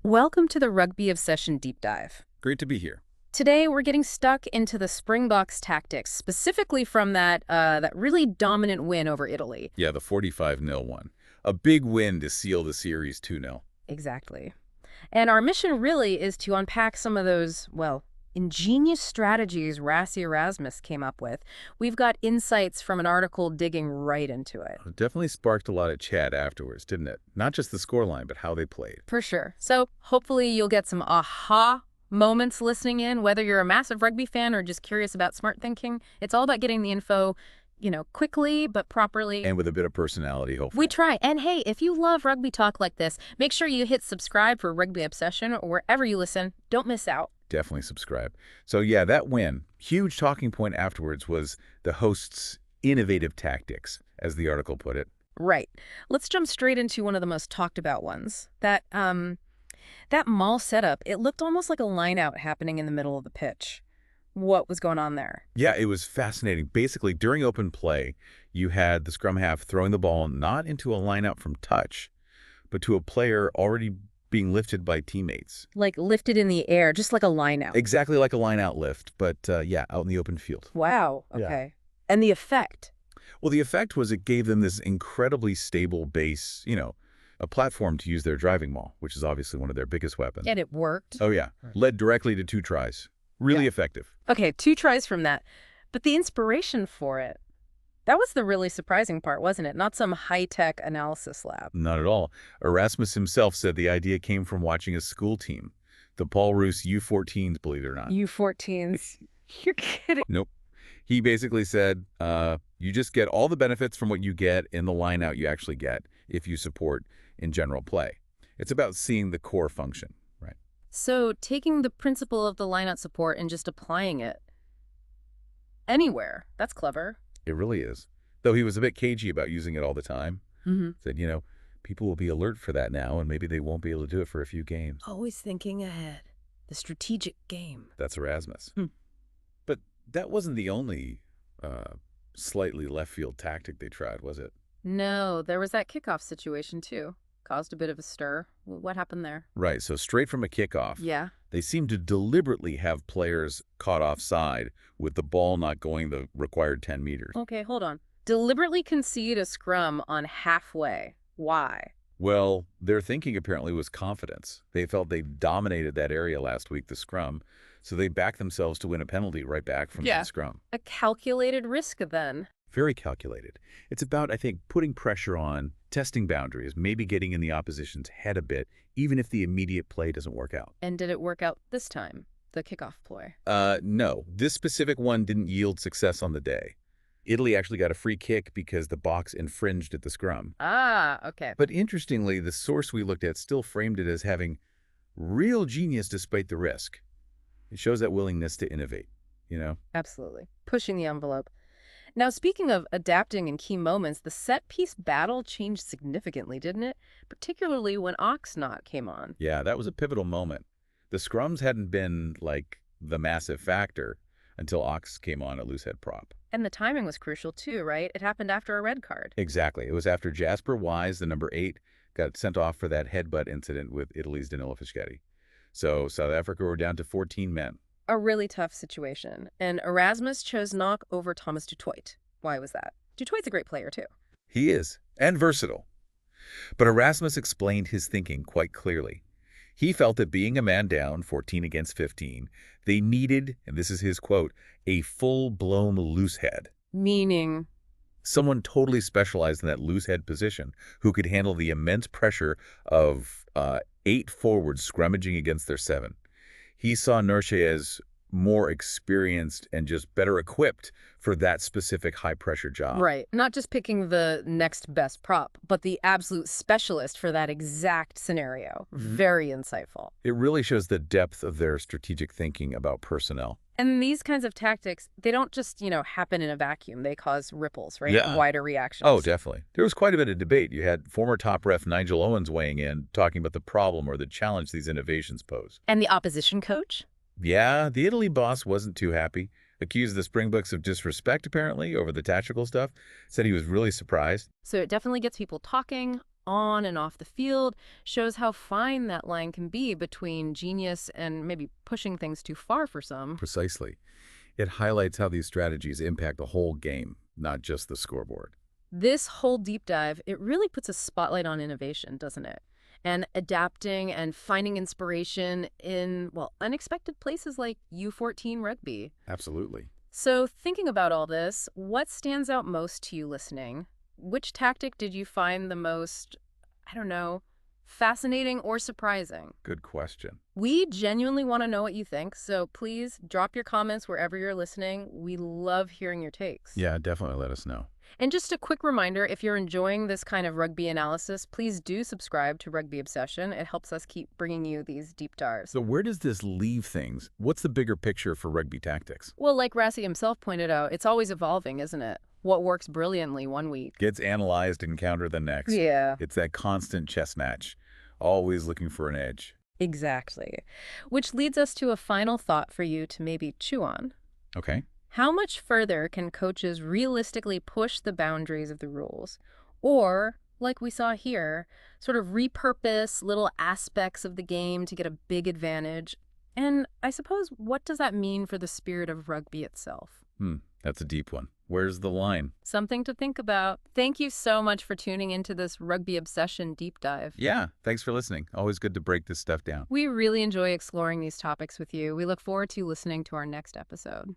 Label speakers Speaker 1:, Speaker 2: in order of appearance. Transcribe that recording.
Speaker 1: Welcome to the Rugby Obsession Deep Dive.
Speaker 2: Great to be here.
Speaker 1: Today, we're getting stuck into the Springboks tactics, specifically from that really dominant win over Italy.
Speaker 2: Yeah, the 45-0 one. A big win to seal the series 2-0.
Speaker 1: Exactly. And our mission really is to unpack some of those, well, ingenious strategies Rassie Erasmus came up with. We've got insights from an article digging right into it.
Speaker 2: It definitely sparked a lot of chat afterwards, didn't it? Not just the scoreline, but how they played.
Speaker 1: For sure. So hopefully you'll get some aha moments listening in, whether you're a massive rugby fan or just curious about smart thinking. It's all about getting the info, quickly but properly.
Speaker 2: And with a bit of personality, hopefully.
Speaker 1: We try. And hey, if you love rugby talk like this, make sure you hit subscribe for Rugby Obsession or wherever you listen. Don't miss out.
Speaker 2: Definitely subscribe. So yeah, that win, huge talking point afterwards was the hosts' innovative tactics, as the article put it.
Speaker 1: Right. Let's jump straight into one of the most talked about ones. That Maul setup, it looked almost like a line-out happening in the middle of the pitch. What was going on there?
Speaker 2: Yeah, it was fascinating. Basically, during open play, you had the scrum half throwing the ball not into a line-out from touch, but to a player already being lifted by teammates.
Speaker 1: Like lifted in the air, just like a line-out.
Speaker 2: Exactly like a line-out lift, but yeah, out in the open field.
Speaker 1: Wow. Okay.
Speaker 2: Yeah.
Speaker 1: And the effect?
Speaker 2: Well, the effect was it gave them this incredibly stable base, a platform to use their driving maul, which is obviously one of their biggest weapons.
Speaker 1: And it worked?
Speaker 2: Oh, yeah. Led directly to 2 tries. Really effective.
Speaker 1: Okay, 2 tries from that. But the inspiration for it, that was the really surprising part, wasn't it? Not some high-tech analysis lab.
Speaker 2: Not at all. Erasmus himself said the idea came from watching a school team, the Paul Roos U14s, believe it or not.
Speaker 1: U14s. You're kidding.
Speaker 2: Nope. He basically said, you just get all the benefits from what you get in the line-out you actually get if you support in general play. It's about seeing the core function, right?
Speaker 1: So taking the principle of the line-out support and just applying it anywhere, that's clever.
Speaker 2: It really is. Though he was a bit cagey about using it all the time. Said, people will be alert for that now, and maybe they won't be able to do it for a few games.
Speaker 1: Always thinking ahead. The strategic game.
Speaker 2: That's Erasmus. But that wasn't the only slightly left field tactic they tried, was it?
Speaker 1: No, there was that kickoff situation, too. Caused a bit of a stir. What happened there?
Speaker 2: Right, so straight from a kickoff.
Speaker 1: Yeah.
Speaker 2: They seemed to deliberately have players caught offside with the ball not going the required 10 meters.
Speaker 1: Okay, hold on. Deliberately concede a scrum on halfway. Why?
Speaker 2: Well, their thinking apparently was confidence. They felt they dominated that area last week, the scrum, so they backed themselves to win a penalty right back from the scrum.
Speaker 1: A calculated risk then.
Speaker 2: Very calculated. It's about, I think, putting pressure on, testing boundaries, maybe getting in the opposition's head a bit, even if the immediate play doesn't work out.
Speaker 1: And did it work out this time, the kickoff ploy?
Speaker 2: No. This specific one didn't yield success on the day. Italy actually got a free kick because the box infringed at the scrum.
Speaker 1: Ah, okay.
Speaker 2: But interestingly, the source we looked at still framed it as having real genius despite the risk. It shows that willingness to innovate,
Speaker 1: Absolutely. Pushing the envelope. Now, speaking of adapting in key moments, the set-piece battle changed significantly, didn't it? Particularly when Oxnard came on.
Speaker 2: Yeah, that was a pivotal moment. The scrums hadn't been, the massive factor until Ox came on at loosehead prop.
Speaker 1: And the timing was crucial, too, right? It happened after a red card.
Speaker 2: Exactly. It was after Jasper Wise, the number 8, got sent off for that headbutt incident with Italy's Danilo Fischetti. So South Africa were down to 14 men.
Speaker 1: A really tough situation. And Erasmus chose knock over Thomas du Toit. Why was that? Du Toit's a great player, too.
Speaker 2: He is, and versatile. But Erasmus explained his thinking quite clearly. He felt that being a man down, 14 against 15, they needed, and this is his quote, a full-blown loose head.
Speaker 1: Meaning?
Speaker 2: Someone totally specialized in that loose head position who could handle the immense pressure of 8 forwards scrummaging against their 7. He saw Nurse as more experienced and just better equipped for that specific high-pressure job.
Speaker 1: Right. Not just picking the next best prop, but the absolute specialist for that exact scenario. Very insightful.
Speaker 2: It really shows the depth of their strategic thinking about personnel.
Speaker 1: And these kinds of tactics, they don't just, happen in a vacuum. They cause ripples, right?
Speaker 2: Yeah.
Speaker 1: Wider reactions.
Speaker 2: Oh, definitely. There was quite a bit of debate. You had former top ref Nigel Owens weighing in, talking about the problem or the challenge these innovations pose.
Speaker 1: And the opposition coach?
Speaker 2: Yeah, the Italy boss wasn't too happy. Accused the Springboks of disrespect, apparently, over the tactical stuff. Said he was really surprised.
Speaker 1: So it definitely gets people talking. on and off the field, shows how fine that line can be between genius and maybe pushing things too far for some.
Speaker 2: Precisely. It highlights how these strategies impact the whole game, not just the scoreboard.
Speaker 1: This whole deep dive, it really puts a spotlight on innovation, doesn't it? And adapting and finding inspiration in, well, unexpected places like U14 rugby.
Speaker 2: Absolutely.
Speaker 1: So thinking about all this, what stands out most to you listening? Which tactic did you find the most, I don't know, fascinating or surprising?
Speaker 2: Good question.
Speaker 1: We genuinely want to know what you think, so please drop your comments wherever you're listening. We love hearing your takes.
Speaker 2: Yeah, definitely let us know.
Speaker 1: And just a quick reminder, if you're enjoying this kind of rugby analysis, please do subscribe to Rugby Obsession. It helps us keep bringing you these deep dives.
Speaker 2: So where does this leave things? What's the bigger picture for rugby tactics?
Speaker 1: Well, like Rassie himself pointed out, it's always evolving, isn't it? What works brilliantly one week
Speaker 2: Gets analyzed and countered the next.
Speaker 1: Yeah,
Speaker 2: It's that constant chess match, always looking for an edge.
Speaker 1: exactly. Which leads us to a final thought for you to maybe chew on.
Speaker 2: Okay.
Speaker 1: How much further can coaches realistically push the boundaries of the rules? Or, like we saw here, sort of repurpose little aspects of the game to get a big advantage? And I suppose, what does that mean for the spirit of rugby itself?
Speaker 2: That's a deep one. Where's the line?
Speaker 1: Something to think about. Thank you so much for tuning into this Rugby Obsession deep dive.
Speaker 2: Yeah, thanks for listening. Always good to break this stuff down.
Speaker 1: We really enjoy exploring these topics with you. We look forward to listening to our next episode.